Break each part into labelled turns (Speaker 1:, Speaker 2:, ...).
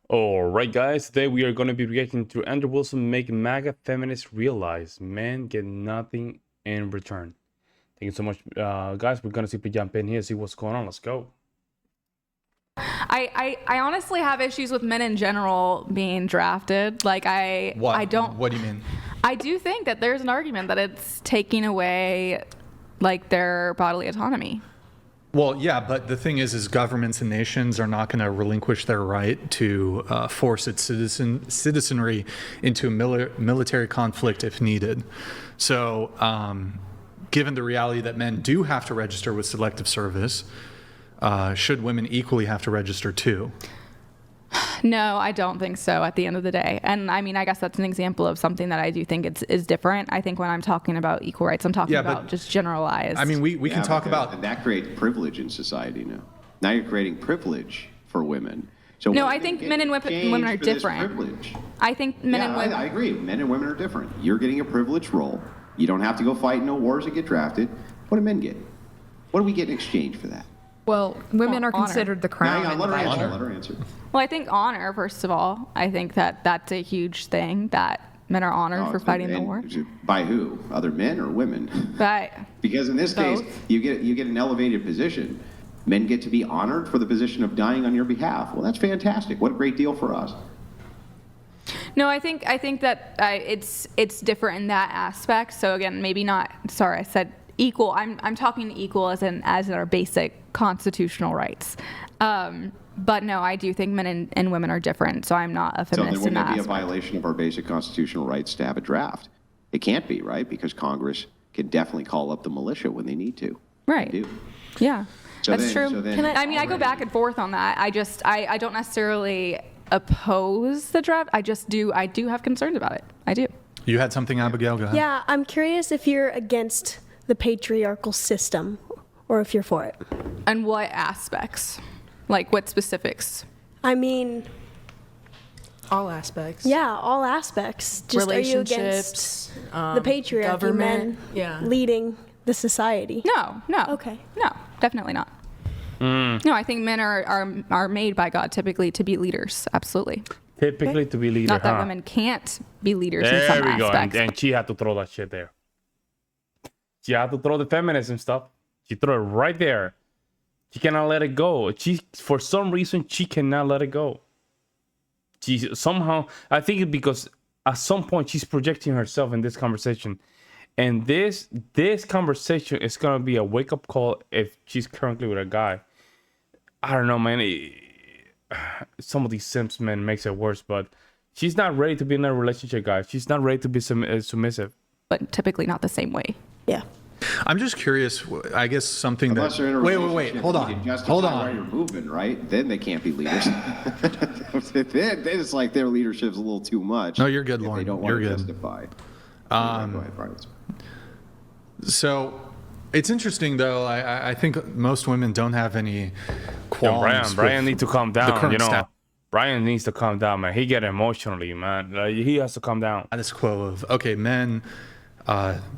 Speaker 1: Alright guys, today we are going to be reacting to Andrew Wilson make MAGA feminists realize men get nothing in return. Thank you so much, guys. We're going to simply jump in here, see what's going on. Let's go.
Speaker 2: I honestly have issues with men in general being drafted. Like
Speaker 3: What do you mean?
Speaker 2: I do think that there's an argument that it's taking away like their bodily autonomy.
Speaker 3: Well, yeah, but the thing is governments and nations are not going to relinquish their right to force its citizenry into a military conflict if needed. So, given the reality that men do have to register with selective service, should women equally have to register too?
Speaker 2: No, I don't think so at the end of the day. And I mean, I guess that's an example of something that I do think is different. I think when I'm talking about equal rights, I'm talking about just generalized.
Speaker 3: I mean, we can talk about...
Speaker 4: That creates privilege in society now. Now you're creating privilege for women. So
Speaker 2: no, I think men and women are different. I think men and women...
Speaker 4: I agree. Men and women are different. You're getting a privileged role. You don't have to go fight in no wars to get drafted. What do men get? What do we get in exchange for that?
Speaker 5: Well, women are considered the crown.
Speaker 4: Hang on, let her answer.
Speaker 2: Well, I think honor, first of all. I think that's a huge thing, that men are honored for fighting the war.
Speaker 4: By who? Other men or women? Because in this
Speaker 2: both.
Speaker 4: case, you get an elevated position. Men get to be honored for the position of dying on your behalf. Well, that's fantastic. What a great deal for us.
Speaker 2: No, I think that it's different in that aspect. So again, maybe not. Sorry, I said equal. I'm talking equal as in our basic constitutional rights. But no, I do think men and women are different. So I'm not a feminist in that aspect. So then wouldn't it be a violation of our basic constitutional rights to have a draft? It can't be, right? Because Congress can definitely call up the militia when they need to. Right.
Speaker 4: They do.
Speaker 2: Yeah,
Speaker 4: so
Speaker 2: that's true.
Speaker 4: I
Speaker 2: go back and forth on that. I don't necessarily oppose the draft. I do have concerns about it. I do.
Speaker 3: You had something, Abigail? Go ahead.
Speaker 6: Yeah, I'm curious if you're against the patriarchal system or if you're for it.
Speaker 2: And what aspects? Like what specifics?
Speaker 6: I mean,
Speaker 5: all aspects.
Speaker 6: Yeah, all aspects. Just are you against the patriarchy,
Speaker 5: government,
Speaker 6: men leading the society?
Speaker 2: No.
Speaker 6: Okay.
Speaker 2: No, definitely not. No, I think men are made by God typically to be leaders. Absolutely.
Speaker 1: Typically to be leaders.
Speaker 2: Not that women can't be leaders in some
Speaker 1: There we go.
Speaker 2: aspects.
Speaker 1: And she had to throw that shit there. She had to throw the feminism stuff. She threw it right there. She cannot let it go. For some reason, she cannot let it go. She somehow, I think it's because at some point she's projecting herself in this conversation. And this conversation is going to be a wake-up call if she's currently with a guy. I don't know, man. Some of these simps, man, makes it worse. But she's not ready to be in a relationship, guys. She's not ready to be submissive.
Speaker 2: But typically not the same way.
Speaker 6: Yeah.
Speaker 3: I'm just curious. I guess something
Speaker 4: Unless they're in a
Speaker 3: wait. Hold on.
Speaker 4: Why you're moving, right? Then they can't be leaders. then it's like their leadership's a little too much.
Speaker 3: No, you're good, Lauren.
Speaker 4: They don't want to justify. Go ahead, Brian.
Speaker 3: So it's interesting, though. I think most women don't have any qualms.
Speaker 1: Brian needs to calm down.
Speaker 3: Staff.
Speaker 1: Brian needs to calm down, man. He get emotionally, man. He has to calm down.
Speaker 3: Status quo of, okay, men,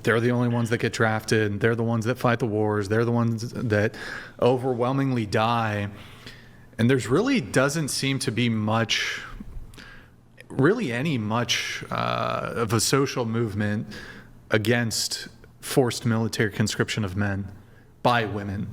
Speaker 3: they're the only ones that get drafted. They're the ones that fight the wars. They're the ones that overwhelmingly die. And there's really doesn't seem to be much of a social movement against forced military conscription of men by women.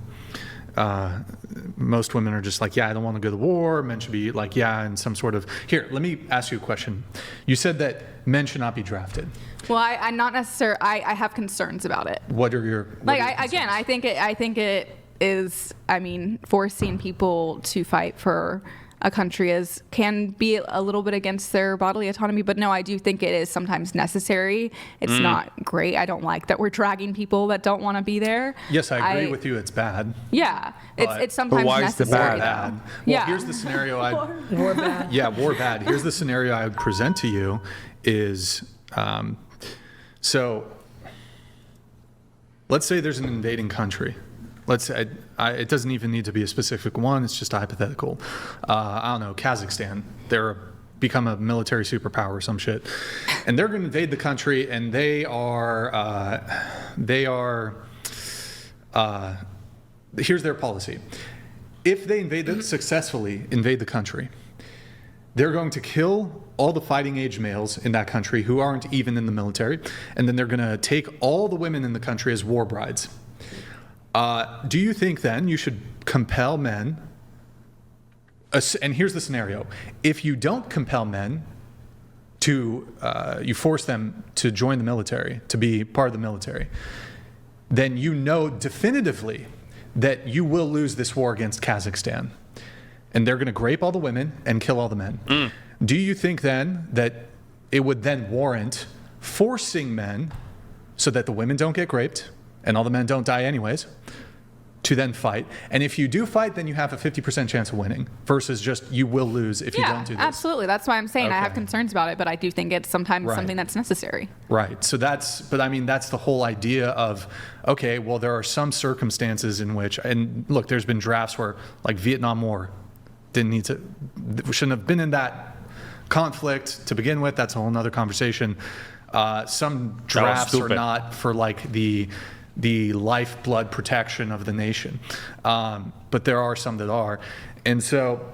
Speaker 3: Most women are just like, yeah, I don't want to go to the war. Men should be like, yeah, in some sort of... Here, let me ask you a question. You said that men should not be drafted.
Speaker 2: Well, I'm not necessarily... I have concerns about it.
Speaker 3: What are your...
Speaker 2: I think it is, forcing people to fight for a country can be a little bit against their bodily autonomy, but no, I do think it is sometimes necessary. It's not great. I don't like that we're dragging people that don't want to be there.
Speaker 3: Yes, I agree with you. It's bad.
Speaker 2: Yeah, it's sometimes necessary.
Speaker 3: Well, here's the scenario. War bad. Yeah, war bad. Here's the scenario I would present to you is, so let's say there's an invading country. Let's say it doesn't even need to be a specific one. It's just a hypothetical. I don't know, Kazakhstan. They're become a military superpower or some shit, and they're going to invade the country. And they are. Here's their policy: if they successfully invade the country, they're going to kill all the fighting age males in that country who aren't even in the military, and then they're going to take all the women in the country as war brides. Do you think then you should compel men? And here's the scenario. If you don't compel men to, you force them to join the military, to be part of the military, then you know definitively that you will lose this war against Kazakhstan. And they're going to grape all the women and kill all the men. Do you think then that it would then warrant forcing men, so that the women don't get raped and all the men don't die anyways, to then fight? And if you do fight, then you have a 50% chance of winning, versus just you will lose if you don't do this.
Speaker 2: Absolutely. That's why I'm saying I have
Speaker 3: Okay.
Speaker 2: concerns about it, but I do think it's sometimes something that's necessary.
Speaker 3: Right. So but I mean, that's the whole idea of, okay, well, there are some circumstances in which, and look, there's been drafts where, like Vietnam War, we shouldn't have been in that conflict to begin with. That's a whole nother conversation. Some drafts are not for like the lifeblood protection of the nation. But there are some that are. And so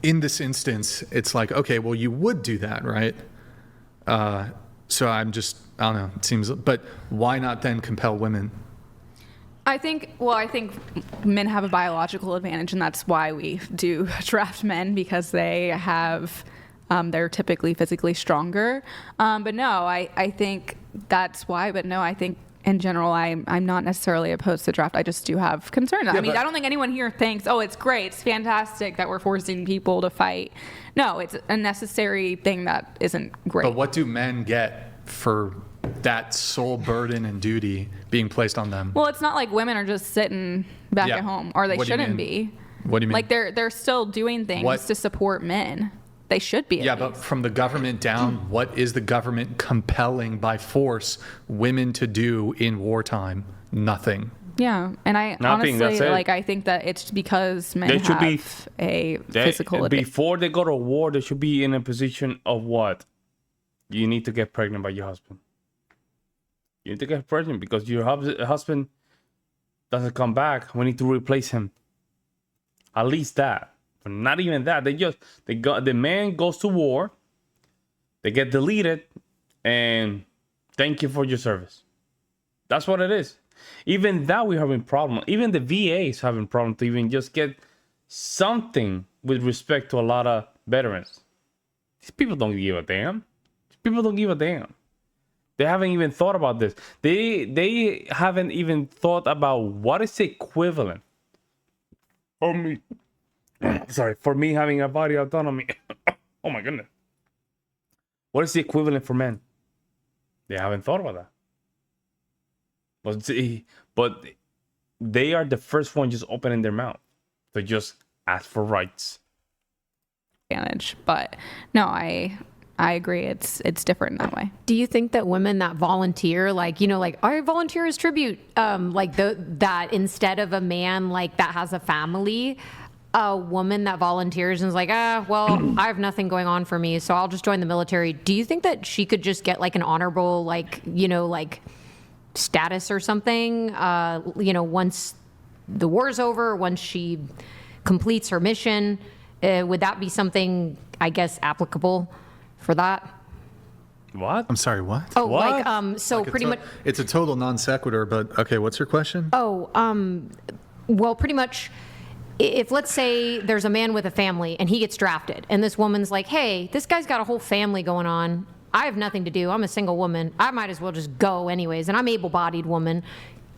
Speaker 3: in this instance, it's like, okay, well, you would do that, right? So I don't know, it seems, but why not then compel women?
Speaker 2: I think men have a biological advantage, and that's why we do draft men, because they have, they're typically physically stronger. But no, I think that's why. But no, I think in general, I'm not necessarily opposed to draft. I just do have concerns. I mean, I don't think anyone here thinks, oh, it's great, it's fantastic that we're forcing people to fight. No, it's a necessary thing that isn't great.
Speaker 3: But what do men get for that sole burden and duty being placed on them?
Speaker 2: Well, it's not like women are just sitting back at home, or they shouldn't be.
Speaker 3: What do you mean?
Speaker 2: Like they're still doing things to support men. They should be.
Speaker 3: Yeah, but from the government down, what is the government compelling by force women to do in wartime? Nothing.
Speaker 2: Yeah, and I honestly, like, I think that it's because men have a physical advantage.
Speaker 1: Before they go to war, they should be in a position of what? You need to get pregnant by your husband. You need to get pregnant because your husband doesn't come back. We need to replace him. At least that. But not even that. The man goes to war. They get deleted, and thank you for your service. That's what it is. Even that we're having problem. Even the VA is having problem to even just get something with respect to a lot of veterans. These people don't give a damn. People don't give a damn. They haven't even thought about this. They haven't even thought about what is the equivalent for me. For me having a body autonomy. Oh my goodness. What is the equivalent for men? They haven't thought about that. But they are the first one just opening their mouth to just ask for rights.
Speaker 2: Advantage, but no, I agree. It's different that way.
Speaker 7: Do you think that women that volunteer, like, you know, like I volunteer as tribute, like that instead of a man like that has a family, a woman that volunteers and is like, well, I have nothing going on for me, so I'll just join the military. Do you think that she could just get like an honorable, like, you know, like status or something, you know, once the war's over, once she completes her mission? Would that be something, I guess, applicable for that?
Speaker 1: What?
Speaker 3: I'm sorry, what?
Speaker 7: Oh,
Speaker 1: What?
Speaker 7: like, so
Speaker 3: Like
Speaker 7: pretty much.
Speaker 3: It's a total non sequitur, but okay, what's your question?
Speaker 7: Oh, well, pretty much, if let's say there's a man with a family and he gets drafted, and this woman's like, hey, this guy's got a whole family going on. I have nothing to do. I'm a single woman. I might as well just go anyways, and I'm an able-bodied woman.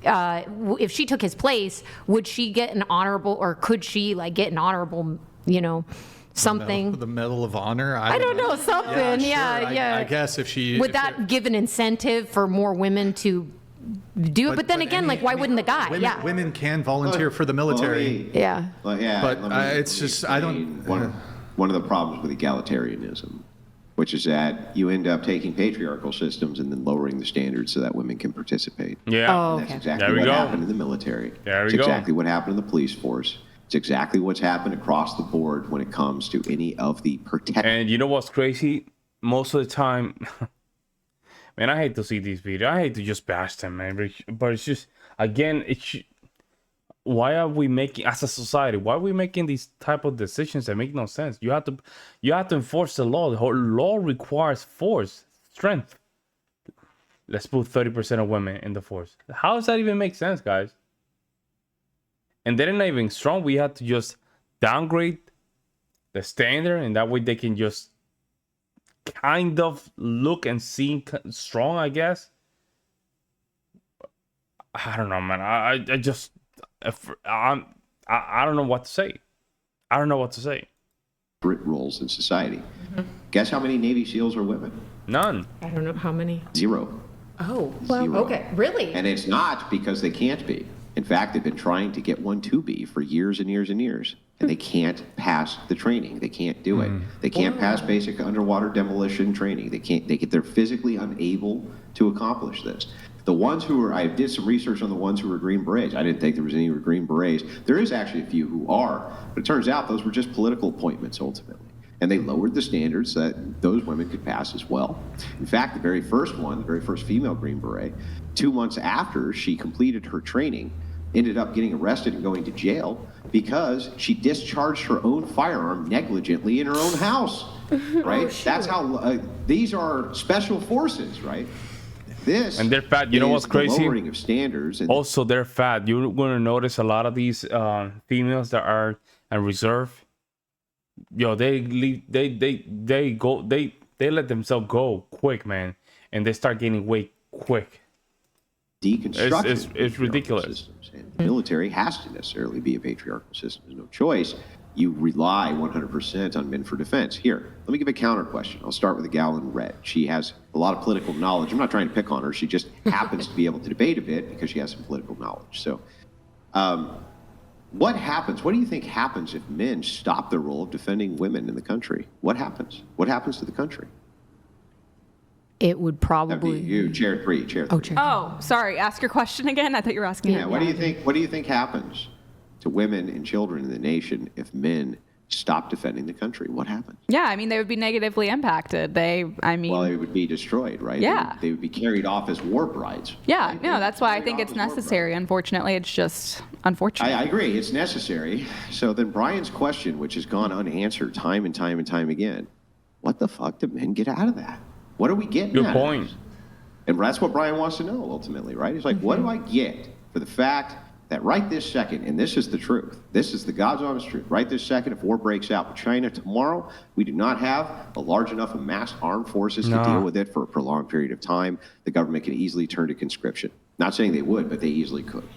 Speaker 7: If she took his place, would she get an honorable, or could she like get an honorable, you know, something?
Speaker 3: The Medal of Honor?
Speaker 7: I don't know, something. Yeah.
Speaker 3: I guess if she...
Speaker 7: Would that give an incentive for more women to do it? But then again, like, why wouldn't the guy?
Speaker 3: Women can volunteer for the military.
Speaker 7: Yeah.
Speaker 3: But it's just, I don't...
Speaker 4: One of the problems with egalitarianism, which is that you end up taking patriarchal systems and then lowering the standards so that women can participate.
Speaker 1: Yeah.
Speaker 7: Oh,
Speaker 4: And that's
Speaker 7: okay.
Speaker 4: exactly what happened in the military.
Speaker 1: There we
Speaker 4: it's
Speaker 1: go.
Speaker 4: exactly what happened in the police force. It's exactly what's happened across the board when it comes to any of the protection.
Speaker 1: And you know what's crazy? Most of the time, man, I hate to see these videos. I hate to just bash them, man. But it's just, again, why are we making, as a society, why are we making these type of decisions that make no sense? You have to enforce the law. The whole law requires force, strength. Let's put 30% of women in the force. How does that even make sense, guys? And they're not even strong. We had to just downgrade the standard, and that way they can just kind of look and seem strong, I guess. I don't know, man. I don't know what to say. I don't know what to say.
Speaker 4: Roles in society. Guess how many Navy SEALs are women?
Speaker 1: None.
Speaker 5: I don't know how many.
Speaker 4: 0.
Speaker 5: Oh,
Speaker 4: Zero.
Speaker 5: okay, really?
Speaker 4: And it's not because they can't be. In fact, they've been trying to get one to be for years and years and years. And they can't pass the training. They can't do it. They can't pass basic underwater demolition training. They're physically unable to accomplish this. The ones who are, I did some research on the ones who were Green Berets. I didn't think there was any Green Berets. There is actually a few who are, but it turns out those were just political appointments ultimately. And they lowered the standards so that those women could pass as well. In fact, the very first one, the very first female Green Beret, 2 months after she completed her training, ended up getting arrested and going to jail because she discharged her own firearm negligently in her own house, right? That's how, these are special forces, right? This
Speaker 1: and they're fat. You know what's crazy?
Speaker 4: Lowering of standards. And
Speaker 1: also, they're fat. You're going to notice a lot of these females that are in reserve. Yo, they let themselves go quick, man, and they start gaining weight quick.
Speaker 4: Deconstruction.
Speaker 1: It's ridiculous.
Speaker 4: Systems. And the military has to necessarily be a patriarchal system. There's no choice. You rely 100% on men for defense. Here, let me give a counter question. I'll start with the gal in red. She has a lot of political knowledge. I'm not trying to pick on her. She just happens to be able to debate a bit because she has some political knowledge. So, what happens? What do you think happens if men stop the role of defending women in the country? What happens? What happens to the country?
Speaker 7: It would probably.
Speaker 4: That'd be you, chair 3.
Speaker 7: Oh, chair.
Speaker 2: Oh, sorry. Ask your question again. I thought you were asking.
Speaker 4: Yeah. What do you think happens to women and children in the nation if men stop defending the country? What happens?
Speaker 2: Yeah, I mean, they would be negatively impacted.
Speaker 4: Well, they would be destroyed, right?
Speaker 2: Yeah.
Speaker 4: They would be carried off as war brides.
Speaker 2: Yeah,
Speaker 4: right?
Speaker 2: no, that's why I
Speaker 4: Carried
Speaker 2: think
Speaker 4: off
Speaker 2: it's
Speaker 4: as war
Speaker 2: necessary.
Speaker 4: brides.
Speaker 2: Unfortunately, it's just unfortunate.
Speaker 4: I agree, it's necessary. So then Brian's question, which has gone unanswered time and time and time again, what the fuck do men get out of that? What are we getting
Speaker 1: Good
Speaker 4: out of
Speaker 1: point.
Speaker 4: this? And that's what Brian wants to know ultimately, right? He's like, what do I get for the fact that right this second, and this is the truth, this is the God's honest truth, right this second, if war breaks out with China tomorrow, we do not have a large enough amassed armed forces to deal with it for a prolonged period of time. The government can easily turn to conscription. Not saying they would, but they easily could.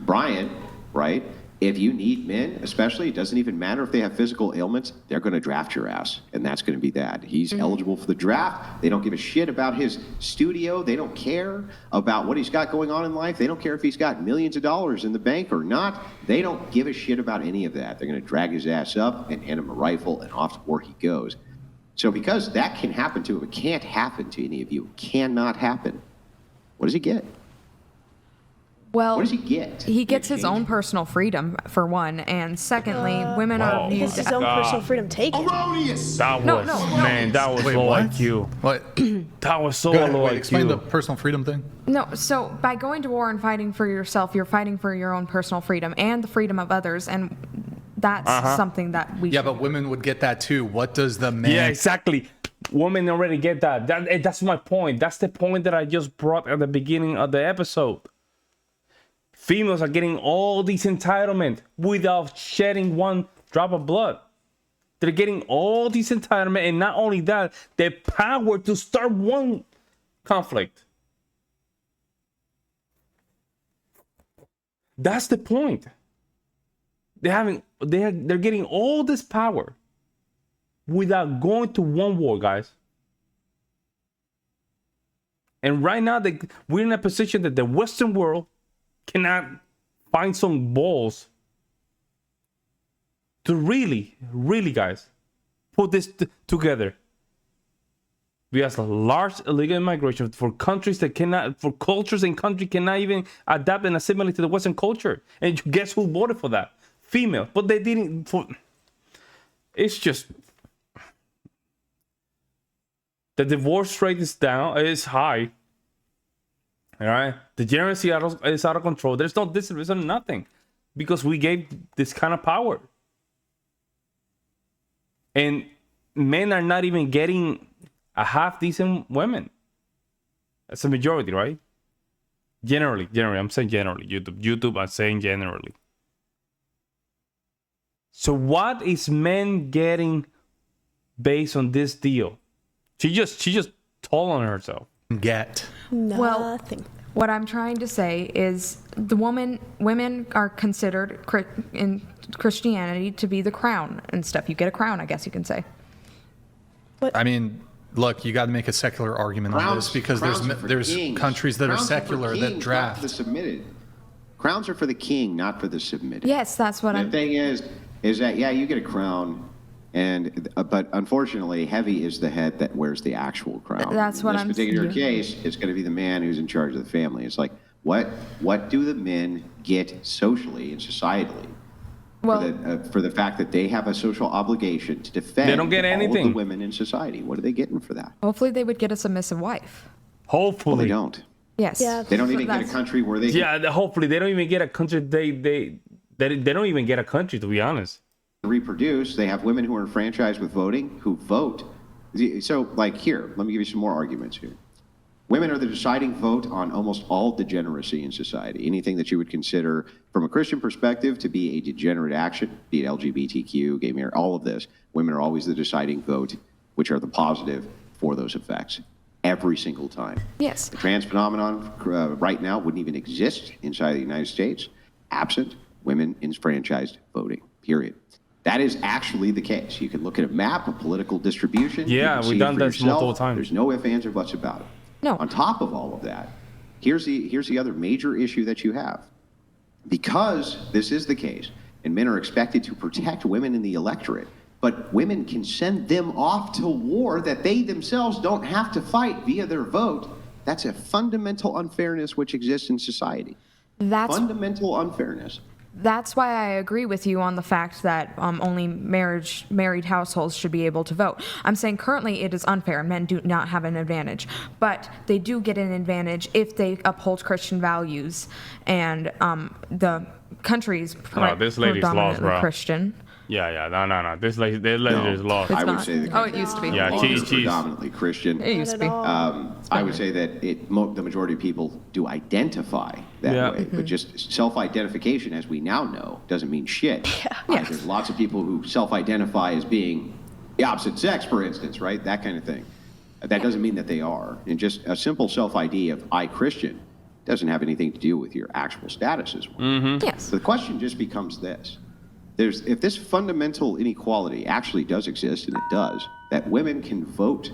Speaker 4: Brian, right, if you need men, especially, it doesn't even matter if they have physical ailments, they're going to draft your ass, and that's going to be that. He's eligible for the draft. They don't give a shit about his studio. They don't care about what he's got going on in life. They don't care if he's got millions of dollars in the bank or not. They don't give a shit about any of that. They're going to drag his ass up and hand him a rifle, and off to war he goes. So because that can happen to him, it can't happen to any of you. It cannot happen. What does he get?
Speaker 5: Well,
Speaker 4: What does he get?
Speaker 5: he gets his own personal freedom, for one, and secondly, women are
Speaker 6: He gets
Speaker 5: viewed.
Speaker 6: his own personal freedom taken.
Speaker 1: That
Speaker 5: No,
Speaker 1: was,
Speaker 5: no, no.
Speaker 1: man, that was
Speaker 3: Wait,
Speaker 1: low
Speaker 3: what?
Speaker 1: IQ.
Speaker 3: What?
Speaker 1: That was so
Speaker 3: Go ahead,
Speaker 1: low
Speaker 3: wait, explain the
Speaker 1: IQ.
Speaker 3: personal freedom thing.
Speaker 5: No, so by going to war and fighting for yourself, you're fighting for your own personal freedom and the freedom of others, and that's something that we
Speaker 3: Yeah,
Speaker 5: should
Speaker 3: but women would get that too. What does the man?
Speaker 1: Yeah, exactly. Women already get that. That's my point. That's the point that I just brought at the beginning of the episode. Females are getting all these entitlement without shedding one drop of blood. They're getting all these entitlement, and not only that, the power to start one conflict. That's the point. They're getting all this power without going to one war, guys. And right now, we're in a position that the Western world cannot find some balls to really, guys, put this together. We have a large illegal immigration for countries that cannot, for cultures and countries cannot even adapt and assimilate to the Western culture. And guess who voted for that? Female. But they didn't. It's just the divorce rate is high. All right, the degeneracy is out of control. There's no discipline, there's nothing. because we gave this kind of power. And men are not even getting a half decent women. That's a majority, right? Generally, I'm saying generally. YouTube, I'm saying generally. So what is men getting based on this deal? She just told on herself.
Speaker 3: Get.
Speaker 6: Nothing.
Speaker 5: What I'm trying to say is women are considered in Christianity to be the crown and stuff. You get a crown, I guess you can say.
Speaker 3: I mean, look, you got to make a secular argument on this because there's countries that are secular that draft.
Speaker 4: Not for the submitted. Crowns are for the king, not for the submitted.
Speaker 5: Yes, that's what
Speaker 4: The thing is that, yeah, you get a crown, but unfortunately, heavy is the head that wears the actual crown.
Speaker 5: That's what I'm saying.
Speaker 4: In this particular case, it's going to be the man who's in charge of the family. It's like, what do the men get socially and societally? For the fact that they have a social obligation to defend
Speaker 1: they don't get anything.
Speaker 4: All of the women in society. What are they getting for that?
Speaker 5: Hopefully they would get a submissive wife.
Speaker 1: Hopefully.
Speaker 4: Well, they don't.
Speaker 5: Yes.
Speaker 6: Yeah.
Speaker 4: They don't even get a country where they
Speaker 1: Hopefully they don't even get a country. They don't even get a country, to be honest.
Speaker 4: Reproduce. They have women who are enfranchised with voting who vote. So, like, here, let me give you some more arguments here. Women are the deciding vote on almost all degeneracy in society. Anything that you would consider, from a Christian perspective, to be a degenerate action, be it LGBTQ, gay marriage, all of this, women are always the deciding vote, which are the positive for those effects, every single time.
Speaker 5: Yes.
Speaker 4: The trans phenomenon right now wouldn't even exist inside the United States, absent women enfranchised voting, period. That is actually the case. You can look at a map of political distribution.
Speaker 1: Yeah, we've done this multiple times.
Speaker 4: There's no ifs, ands, or buts about it.
Speaker 5: No.
Speaker 4: On top of all of that, here's the other major issue that you have. Because this is the case, and men are expected to protect women in the electorate, but women can send them off to war that they themselves don't have to fight via their vote. That's a fundamental unfairness which exists in society. Fundamental unfairness.
Speaker 5: That's why I agree with you on the fact that only married households should be able to vote. I'm saying currently it is unfair. Men do not have an advantage, but they do get an advantage if they uphold Christian values, and the country's
Speaker 1: this lady's lost,
Speaker 5: predominantly
Speaker 1: bro.
Speaker 5: Christian.
Speaker 1: Yeah, no. This lady is lost.
Speaker 5: It's
Speaker 4: I would
Speaker 5: not.
Speaker 4: say
Speaker 5: Oh, it used to be.
Speaker 1: Yeah,
Speaker 4: she's
Speaker 1: she's
Speaker 4: predominantly Christian.
Speaker 5: It used to be.
Speaker 4: I would say that the majority of people do identify that way, but just self-identification, as we now know, doesn't mean shit.
Speaker 5: Yes.
Speaker 4: There's lots of people who self-identify as being the opposite sex, for instance, right? That kind of thing. That doesn't mean that they are. And just a simple self-ID of I Christian doesn't have anything to do with your actual status as one.
Speaker 5: Yes.
Speaker 4: So the question just becomes this. If this fundamental inequality actually does exist, and it does, that women can vote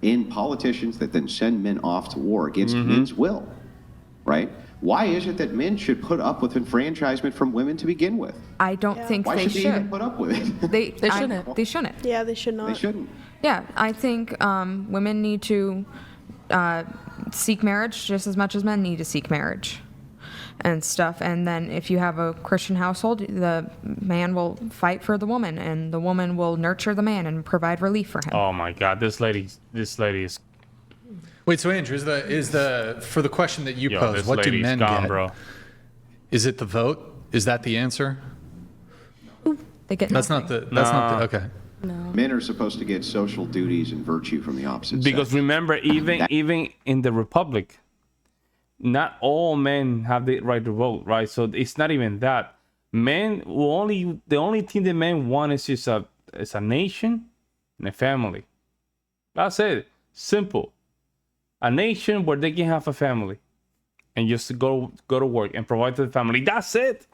Speaker 4: in politicians that then send men off to war against men's will, right? Why is it that men should put up with enfranchisement from women to begin with?
Speaker 5: I don't think
Speaker 4: Why
Speaker 5: they
Speaker 4: should they even put up with it?
Speaker 5: They shouldn't. They shouldn't.
Speaker 6: Yeah, they should not.
Speaker 4: They shouldn't.
Speaker 5: Yeah, I think women need to seek marriage just as much as men need to seek marriage and stuff. And then if you have a Christian household, the man will fight for the woman, and the woman will nurture the man and provide relief for him.
Speaker 1: Oh my God, this lady is.
Speaker 3: Wait, so Andrew, is the for the question that you pose,
Speaker 1: this
Speaker 3: what do
Speaker 1: lady's
Speaker 3: men
Speaker 1: gone,
Speaker 3: get?
Speaker 1: bro.
Speaker 3: Is it the vote? Is that the answer?
Speaker 5: They get
Speaker 3: That's
Speaker 5: nothing.
Speaker 3: not the okay.
Speaker 4: Men are supposed to get social duties and virtue from the opposite
Speaker 1: Because
Speaker 4: sex.
Speaker 1: remember, even in the Republic, not all men have the right to vote, right? So it's not even that. Men will the only thing that men want is just a nation and a family. That's it. Simple. A nation where they can have a family and just go to work and provide to the family. That's it.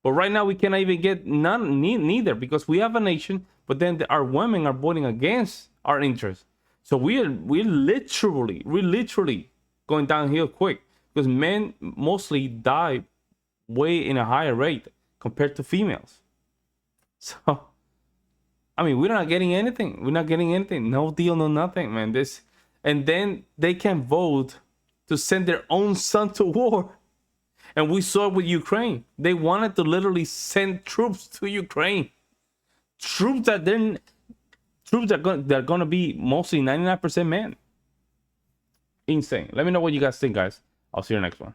Speaker 1: But right now we cannot even get neither, because we have a nation, but then our women are voting against our interests. So we're literally going downhill quick, because men mostly die way in a higher rate compared to females. So, I mean, we're not getting anything. No deal, no nothing, man. And then they can vote to send their own son to war. And we saw it with Ukraine. They wanted to literally send troops to Ukraine. Troops that are going to be mostly 99% men. Insane. Let me know what you guys think, guys. I'll see you next one.